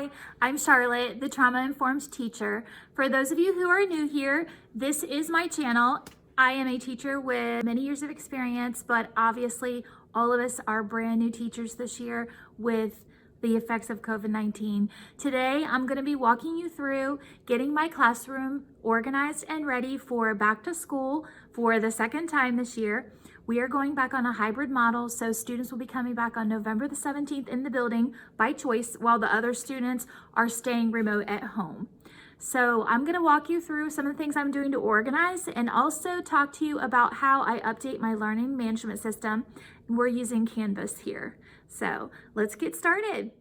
Hi, I'm Charlotte, the trauma-informed teacher. For those of you who are new here, this is my channel. I am a teacher with many years of experience, but obviously all of us are brand new teachers this year with the effects of COVID-19. Today, I'm going to be walking you through getting my classroom organized and ready for back to school for the second time this year. We are going back on a hybrid model, so students will be coming back on November the 17th in the building by choice, while the other students are staying remote at home. So I'm going to walk you through some of the things I'm doing to organize and also talk to you about how I update my learning management system. We're using Canvas here. So let's get started.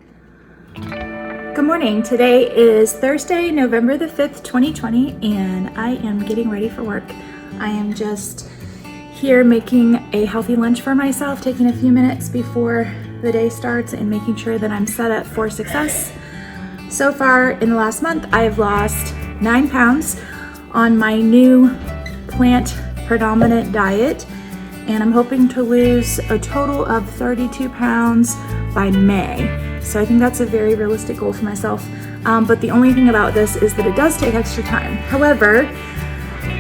Good morning. Today is Thursday, November the 5th, 2020, and I am getting ready for work. I am just here making a healthy lunch for myself, taking a few minutes before the day starts and making sure that I'm set up for success. So far in the last month, I have lost 9 pounds on my new plant predominant diet, and I'm hoping to lose a total of 32 pounds by May. So I think that's a very realistic goal for myself. But the only thing about this is that it does take extra time. However,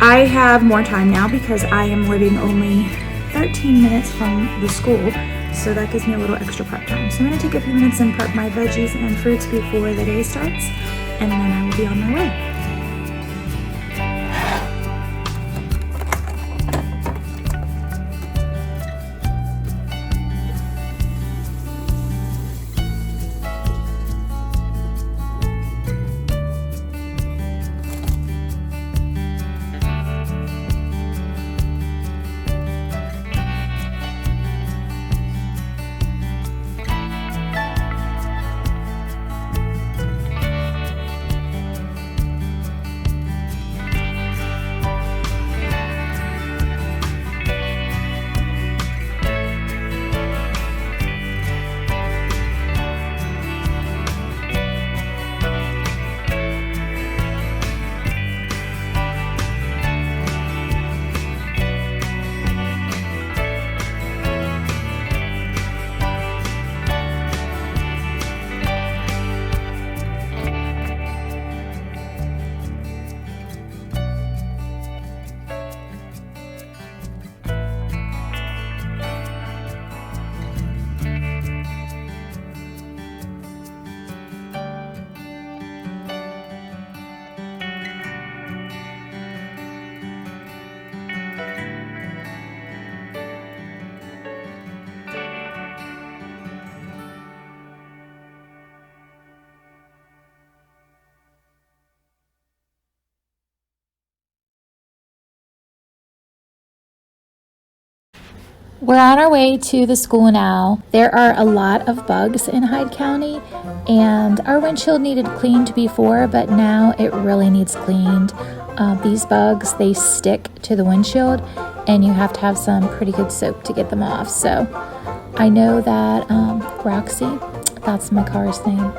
I have more time now because I am living only 13 minutes from the school, so that gives me a little extra prep time. So I'm going to take a few minutes and prep my veggies and fruits before the day starts, and then I will be on my way. We're on our way to the school now. There are a lot of bugs in Hyde County, and our windshield needed cleaned before, but now it really needs cleaned. These bugs, they stick to the windshield, and you have to have some pretty good soap to get them off. So I know that Roxy, that's my car's name,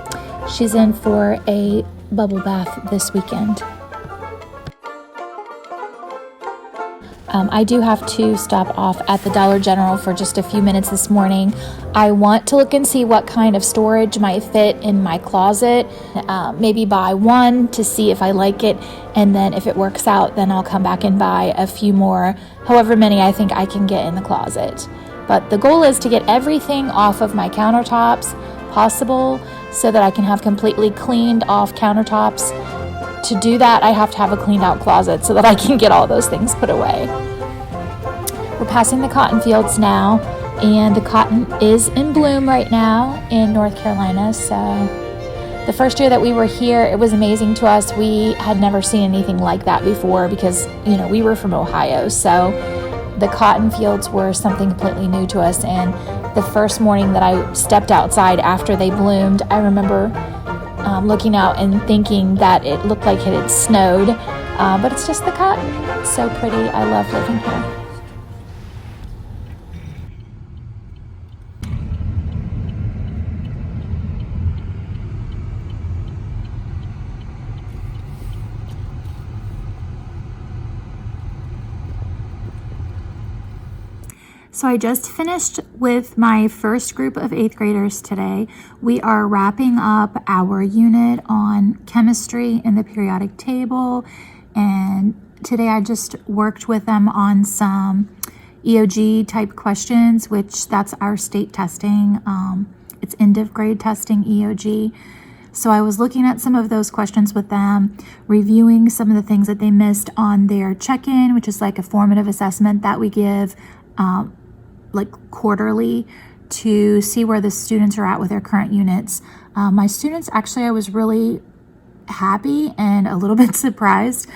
she's in for a bubble bath this weekend. I do have to stop off at the Dollar General for just a few minutes this morning. I want to look and see what kind of storage might fit in my closet, maybe buy one to see if I like it, and then if it works out, then I'll come back and buy a few more, however many I think I can get in the closet. But the goal is to get everything off of my countertops possible so that I can have completely cleaned off countertops. To do that, I have to have a cleaned out closet so that I can get all those things put away. We're passing the cotton fields now, and the cotton is in bloom right now in North Carolina. So the first year that we were here, it was amazing to us. We had never seen anything like that before because, we were from Ohio. So the cotton fields were something completely new to us. And the first morning that I stepped outside after they bloomed, I remember looking out and thinking that it looked like it had snowed, but it's just the cotton. It's so pretty. I love living here. So I just finished with my first group of 8th graders today. We are wrapping up our unit on chemistry and the periodic table. And today I just worked with them on some EOG type questions, which that's our state testing. It's end of grade testing, EOG. So I was looking at some of those questions with them, reviewing some of the things that they missed on their check-in, which is like a formative assessment that we give like quarterly to see where the students are at with their current units. My students, actually, I was really happy and a little bit surprised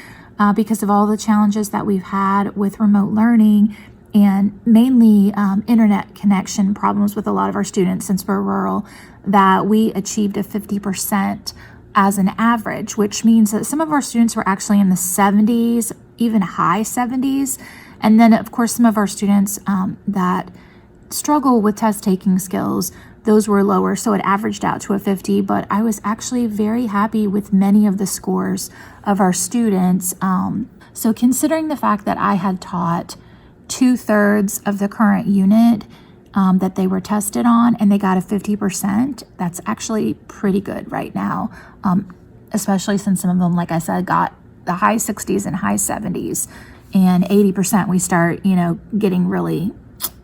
because of all the challenges that we've had with remote learning and mainly internet connection problems with a lot of our students since we're rural, that we achieved a 50% as an average, which means that some of our students were actually in the 70s, even high 70s. And then, of course, some of our students that struggle with test taking skills, those were lower, so it averaged out to a 50, but I was actually very happy with many of the scores of our students. So considering the fact that I had taught 2/3 of the current unit that they were tested on and they got a 50%, that's actually pretty good right now, especially since some of them, like I said, got the high 60s and high 70s, and 80% we start, getting really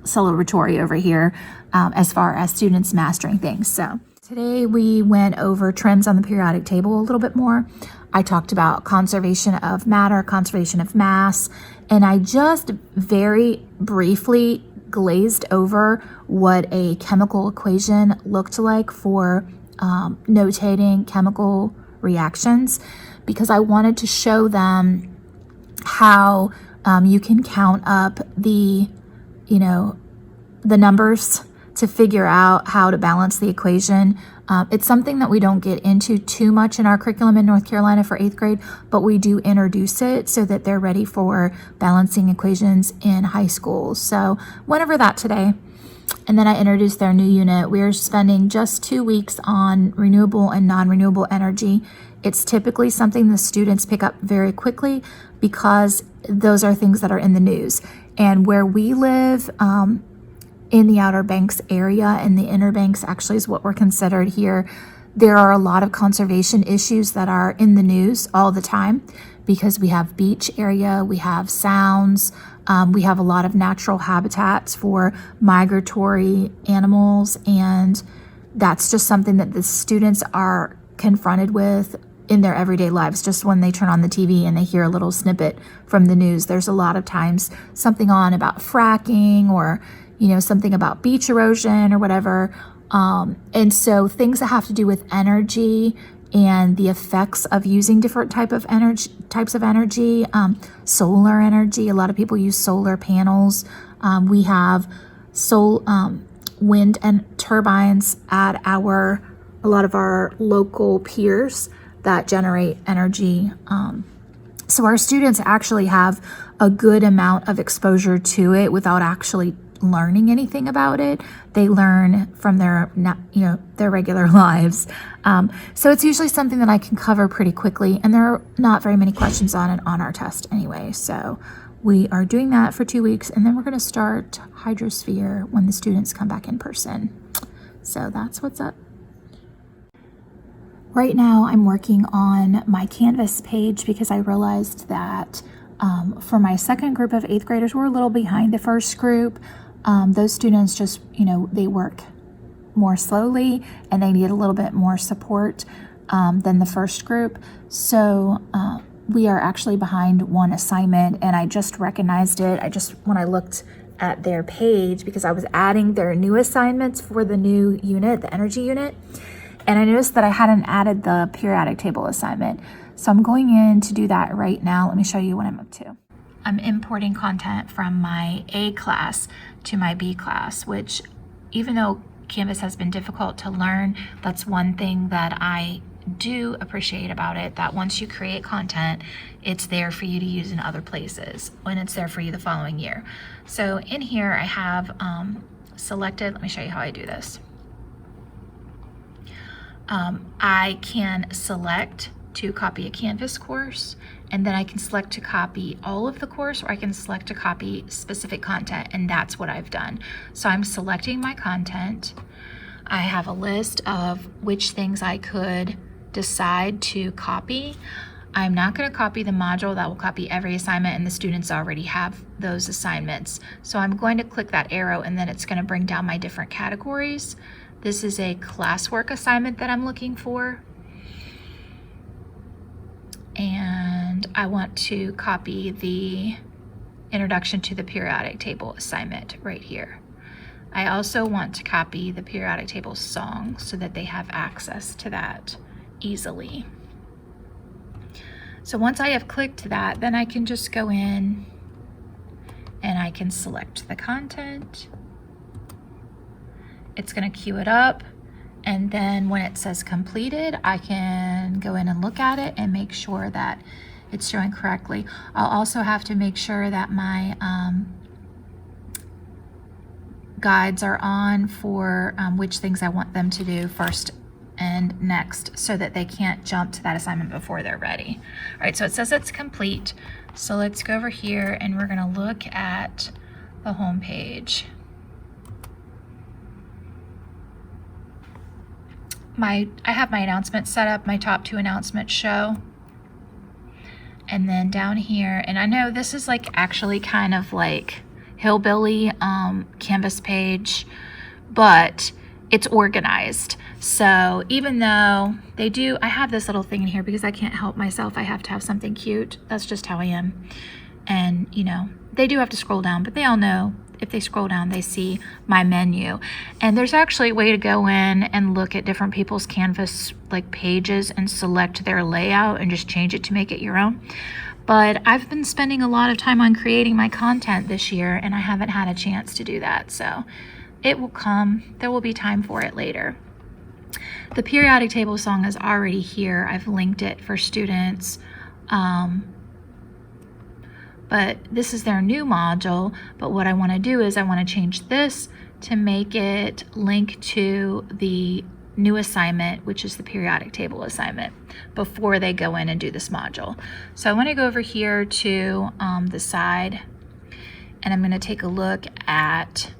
celebratory over here as far as students mastering things. So today we went over trends on the periodic table a little bit more. I talked about conservation of matter, conservation of mass, and I just very briefly glazed over what a chemical equation looked like for notating chemical reactions, because I wanted to show them how you can count up the numbers to figure out how to balance the equation. It's something that we don't get into too much in our curriculum in North Carolina for 8th grade, but we do introduce it so that they're ready for balancing equations in high school. So went over that today. And then I introduced their new unit. We're spending just 2 weeks on renewable and non-renewable energy. It's typically something the students pick up very quickly because those are things that are in the news. And where we live, in the Outer Banks area, and the Inner Banks actually is what we're considered here, there are a lot of conservation issues that are in the news all the time because we have beach area, we have sounds, we have a lot of natural habitats for migratory animals, and that's just something that the students are confronted with in their everyday lives. Just when they turn on the TV and they hear a little snippet from the news, there's a lot of times something on about fracking or something about beach erosion or whatever. And so things that have to do with energy and the effects of using different types of energy, solar energy. A lot of people use solar panels. We have wind and turbines at a lot of our local piers that generate energy. So our students actually have a good amount of exposure to it without actually learning anything about it. They learn from their regular lives. So it's usually something that I can cover pretty quickly, and there are not very many questions on it on our test anyway. So we are doing that for 2 weeks, and then we're going to start hydrosphere when the students come back in person. So that's what's up. Right now I'm working on my Canvas page because I realized that for my second group of 8th graders, we're a little behind the first group. Those students just, they work more slowly and they need a little bit more support than the first group. So we are actually behind one assignment, and I just recognized it. When I looked at their page, because I was adding their new assignments for the new unit, the energy unit, and I noticed that I hadn't added the periodic table assignment. So I'm going in to do that right now. Let me show you what I'm up to. I'm importing content from my A class to my B class, which, even though Canvas has been difficult to learn, that's one thing that I do appreciate about it, that once you create content, it's there for you to use in other places when it's there for you the following year. So in here I have selected, let me show you how I do this. I can select to copy a Canvas course, and then I can select to copy all of the course, or I can select to copy specific content, and that's what I've done. So I'm selecting my content. I have a list of which things I could decide to copy. I'm not going to copy the module. That will copy every assignment, and the students already have those assignments. So I'm going to click that arrow, and then it's going to bring down my different categories. This is a classwork assignment that I'm looking for. And I want to copy the Introduction to the Periodic Table assignment right here. I also want to copy the periodic table song so that they have access to that easily. So once I have clicked that, then I can just go in and I can select the content. It's going to queue it up, and then when it says completed, I can go in and look at it and make sure that it's showing correctly. I'll also have to make sure that my guides are on for which things I want them to do first and next, so that they can't jump to that assignment before they're ready. All right, so it says it's complete. So let's go over here and we're gonna look at the home page. I have my announcements set up. My top 2 announcements show. And then down here, and I know this is like actually kind of like hillbilly Canvas page, but it's organized. So even though they do, I have this little thing in here because I can't help myself. I have to have something cute. That's just how I am. And you know, they do have to scroll down, but they all know if they scroll down, they see my menu. And there's actually a way to go in and look at different people's Canvas like pages and select their layout and just change it to make it your own. But I've been spending a lot of time on creating my content this year, and I haven't had a chance to do that. So it will come. There will be time for it later. The periodic table song is already here. I've linked it for students. But this is their new module. But what I want to do is I want to change this to make it link to the new assignment, which is the periodic table assignment, before they go in and do this module. So I want to go over here to the side, and I'm going to take a look at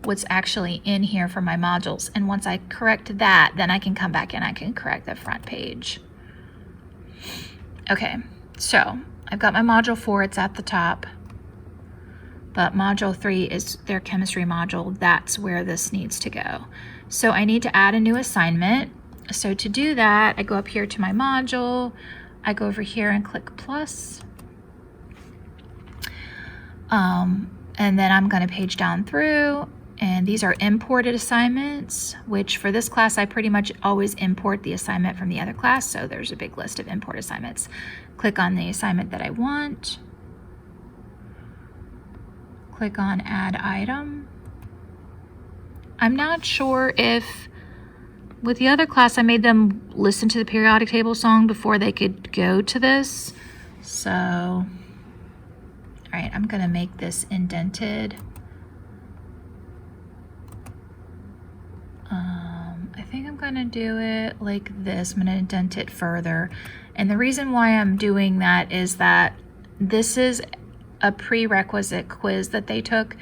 what's actually in here for my modules. And once I correct that, then I can come back and I can correct the front page. Okay, so I've got my module 4, it's at the top, but module 3 is their chemistry module. That's where this needs to go. So I need to add a new assignment. So to do that, I go up here to my module, I go over here and click plus. And then I'm going to page down through, and these are imported assignments, which for this class, I pretty much always import the assignment from the other class. So there's a big list of import assignments. Click on the assignment that I want. Click on add item. I'm not sure if with the other class, I made them listen to the periodic table song before they could go to this. So, all right, I'm gonna make this indented. I think I'm gonna do it like this. I'm gonna indent it further. And the reason why I'm doing that is that this is a prerequisite quiz that they took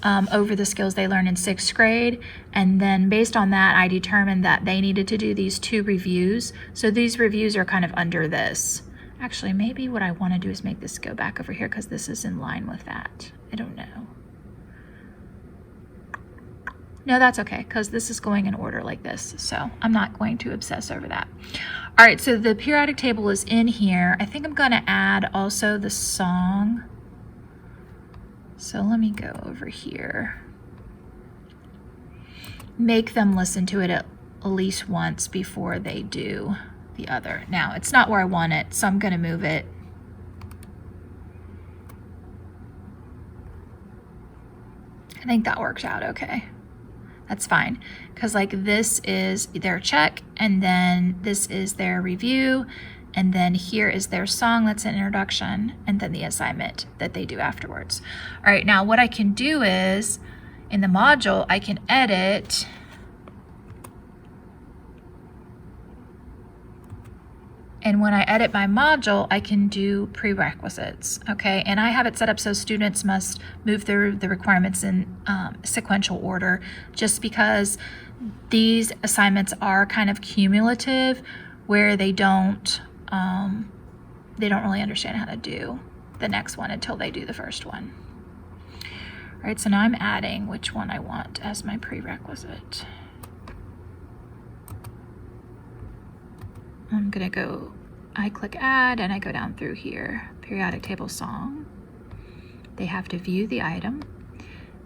over the skills they learned in 6th grade. And then based on that, I determined that they needed to do these 2 reviews. So these reviews are kind of under this. Actually, maybe what I want to do is make this go back over here because this is in line with that. I don't know. No, that's okay, because this is going in order like this. So I'm not going to obsess over that. All right, so the periodic table is in here. I think I'm going to add also the song. So let me go over here. Make them listen to it at least once before they do the other. Now, it's not where I want it, so I'm going to move it. I think that works out okay. That's fine, because like this is their check, and then this is their review, and then here is their song, that's an introduction, and then the assignment that they do afterwards. All right, now what I can do is, in the module, I can edit And when I edit my module, I can do prerequisites, okay? And I have it set up so students must move through the requirements in sequential order, just because these assignments are kind of cumulative, where they don't really understand how to do the next one until they do the first one. All right, so now I'm adding which one I want as my prerequisite. I'm gonna go, I click add and I go down through here, periodic table song. They have to view the item,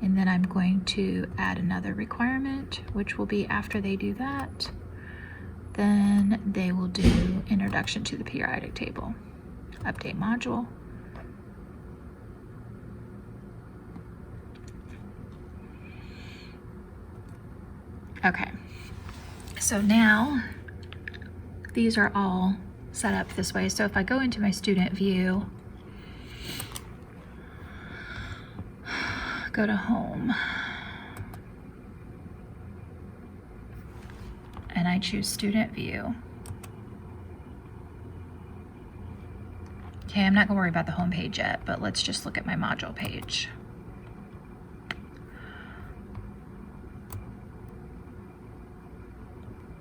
and then I'm going to add another requirement, which will be after they do that. Then they will do introduction to the periodic table, update module. Okay, so now these are all set up this way. So if I go into my student view, go to home, and I choose student view. Okay, I'm not gonna worry about the home page yet, but let's just look at my module page.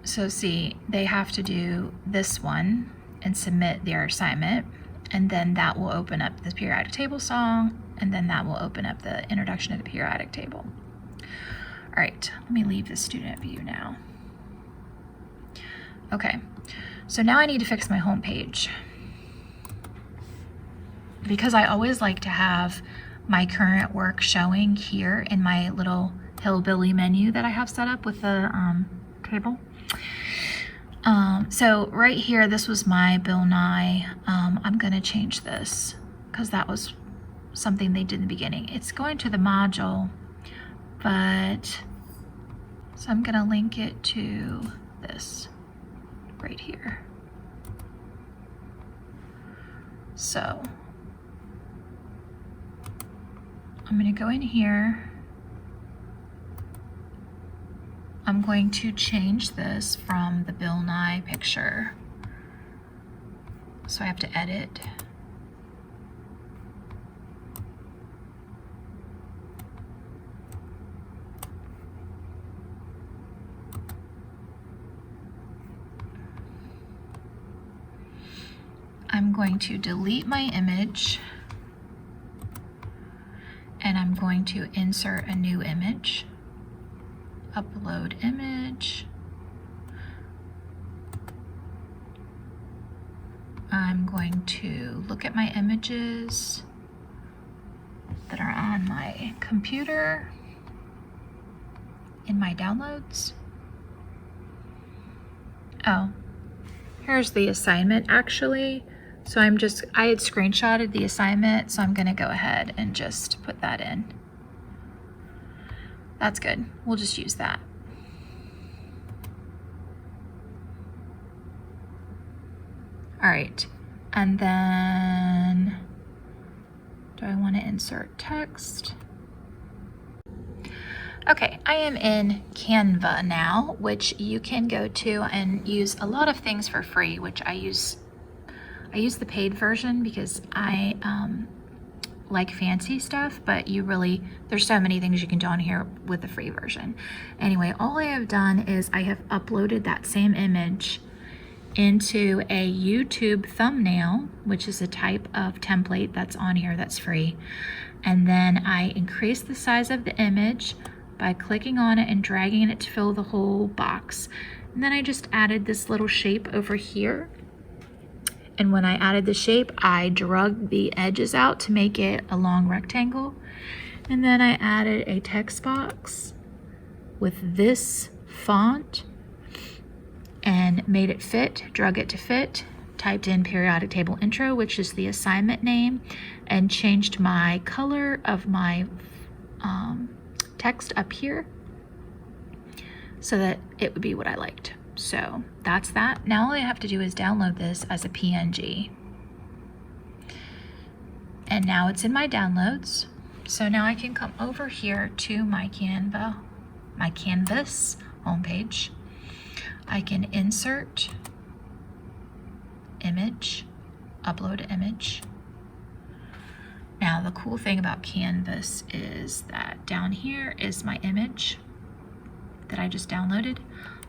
So see, they have to do this one and submit their assignment, and then that will open up the periodic table song, and then that will open up the introduction to the periodic table. All right, let me leave the student view now. Okay, so now I need to fix my home page, because I always like to have my current work showing here in my little hillbilly menu that I have set up with the table. So right here, this was my Bill Nye. I'm gonna change this because that was something they did in the beginning. It's going to the module, but so I'm gonna link it to this right here. So I'm gonna go in here. I'm going to change this from the Bill Nye picture. So I have to edit. I'm going to delete my image, and I'm going to insert a new image. Upload image. I'm going to look at my images that are on my computer in my downloads. Oh, here's the assignment actually. So I had screenshotted the assignment, so I'm gonna go ahead and just put that in. That's good. We'll just use that. All right. And then, do I want to insert text? Okay, I am in Canva now, which you can go to and use a lot of things for free, which I use the paid version because I like fancy stuff, but there's so many things you can do on here with the free version. Anyway, all I have done is I have uploaded that same image into a YouTube thumbnail, which is a type of template that's on here that's free. And then I increase the size of the image by clicking on it and dragging it to fill the whole box. And then I just added this little shape over here. And when I added the shape, I drug the edges out to make it a long rectangle. And then I added a text box with this font and made it fit, drug it to fit, typed in periodic table intro, which is the assignment name, and changed my color of my text up here so that it would be what I liked. So that's that. Now all I have to do is download this as a PNG. And now it's in my downloads. So now I can come over here to my Canvas homepage. I can insert image, upload image. Now the cool thing about Canvas is that down here is my image that I just downloaded.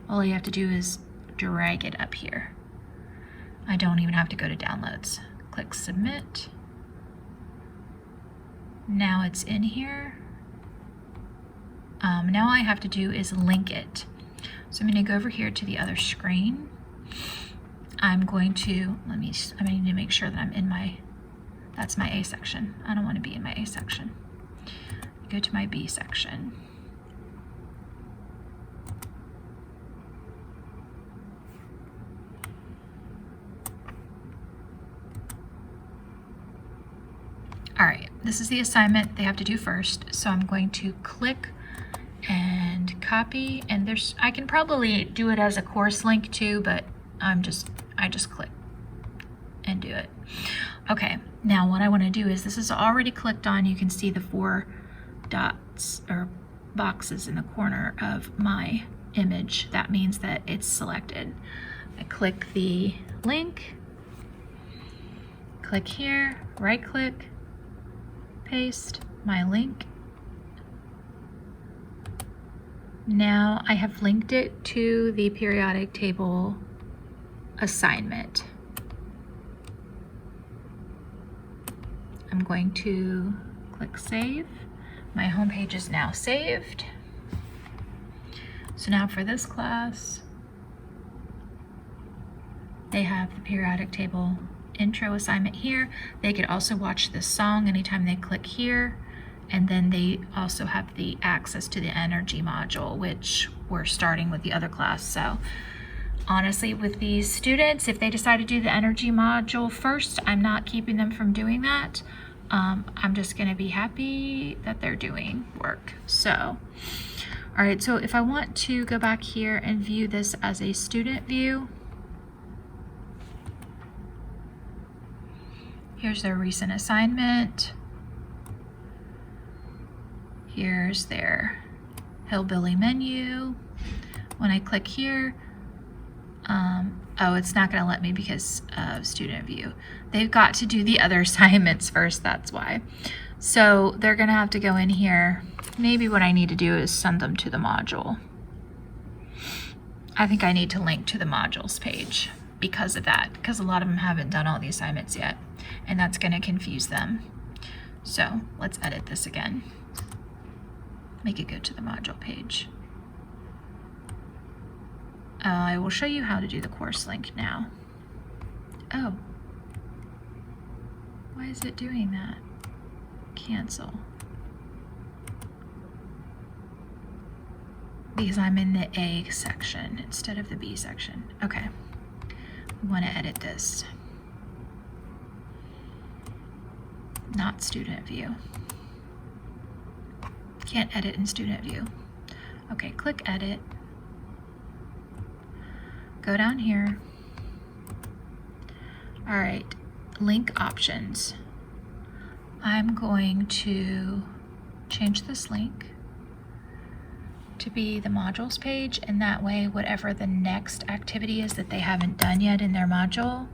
All you have to do is drag it up here. I don't even have to go to downloads. Click submit. Now it's in here. Now all I have to do is link it. So I'm going to go over here to the other screen. I'm going to, I need to make sure that I'm in my, that's my A section. I don't want to be in my A section. Go to my B section. All right, this is the assignment they have to do first. So I'm going to click and copy, and I can probably do it as a course link too, but I just click and do it. Okay, now what I want to do is, this is already clicked on. You can see the 4 dots or boxes in the corner of my image. That means that it's selected. I click the link, click here, right click, paste my link. Now I have linked it to the periodic table assignment. I'm going to click save. My home page is now saved. So now for this class, they have the periodic table intro assignment here. They could also watch this song anytime they click here. And then they also have the access to the energy module, which we're starting with the other class. So honestly, with these students, if they decide to do the energy module first, I'm not keeping them from doing that. I'm just gonna be happy that they're doing work. So, all right, so if I want to go back here and view this as a student view, here's their recent assignment. Here's their Hillbilly menu. When I click here, oh, it's not gonna let me because of student view. They've got to do the other assignments first, that's why. So they're gonna have to go in here. Maybe what I need to do is send them to the module. I think I need to link to the modules page because of that, because a lot of them haven't done all the assignments yet, and that's gonna confuse them. So let's edit this again. Make it go to the module page. I will show you how to do the course link now. Oh, why is it doing that? Cancel. Because I'm in the A section instead of the B section. Okay, we want to edit this. Not student view. Can't edit in student view. Okay, click edit. Go down here. All right, link options. I'm going to change this link to be the modules page, and that way whatever the next activity is that they haven't done yet in their module,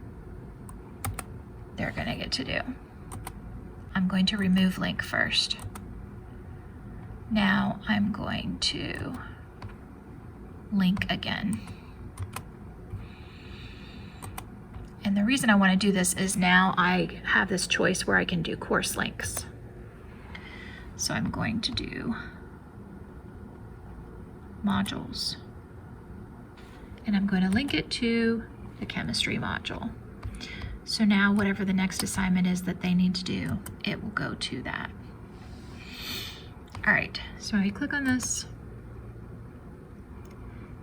they're gonna get to do. I'm going to remove link first. Now I'm going to link again. And the reason I want to do this is now I have this choice where I can do course links. So I'm going to do modules. And I'm going to link it to the chemistry module. So now whatever the next assignment is that they need to do, it will go to that. All right, so when we click on this,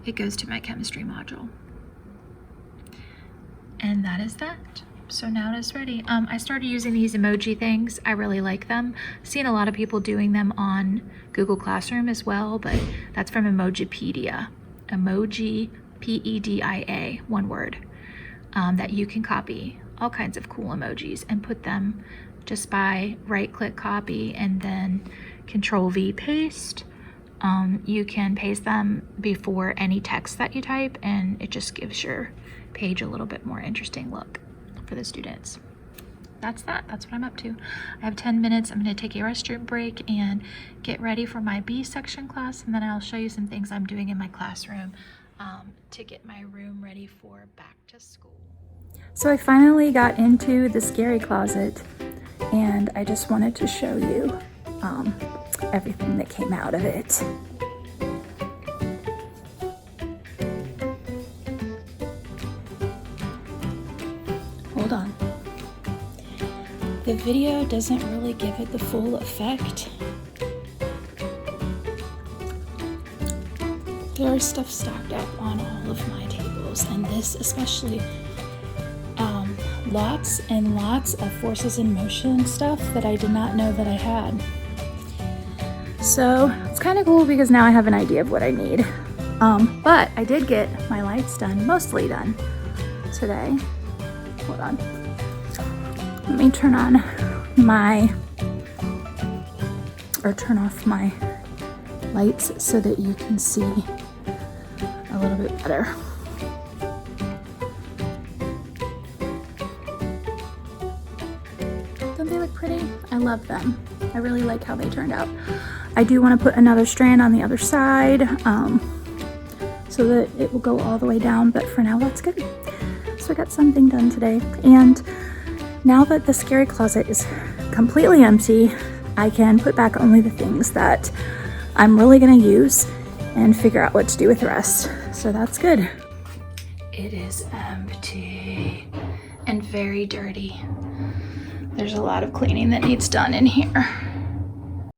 it goes to my chemistry module. And that is that. So now it is ready. I started using these emoji things. I really like them. I've seen a lot of people doing them on Google Classroom as well, but that's from Emojipedia. Emoji, P-E-D-I-A, one word, that you can copy all kinds of cool emojis and put them just by right-click copy and then Control-V paste. You can paste them before any text that you type, and it just gives your page a little bit more interesting look. for the students. That's what I'm up to. I have 10 minutes. I'm going to take a restroom break and get ready for my B section class, and then I'll show you some things I'm doing in my classroom to get my room ready for back to school. So I finally got into the scary closet, and I just wanted to show you everything that came out of it. Hold on. The video doesn't really give it the full effect. There's stuff stacked up on all of my tables, and this especially. Lots and lots of forces in motion stuff that I did not know that I had. So it's kind of cool because now I have an idea of what I need. But I did get my lights done, mostly done today. Hold on. Let me turn off my lights so that you can see a little bit better. Don't they look pretty? I love them. I really like how they turned out. I do want to put another strand on the other side so that it will go all the way down, but for now that's good. So I got something done today, and now that the scary closet is completely empty, I can put back only the things that I'm really going to use and figure out what to do with the rest. So that's good. It is empty and very dirty. There's a lot of cleaning that needs done in here.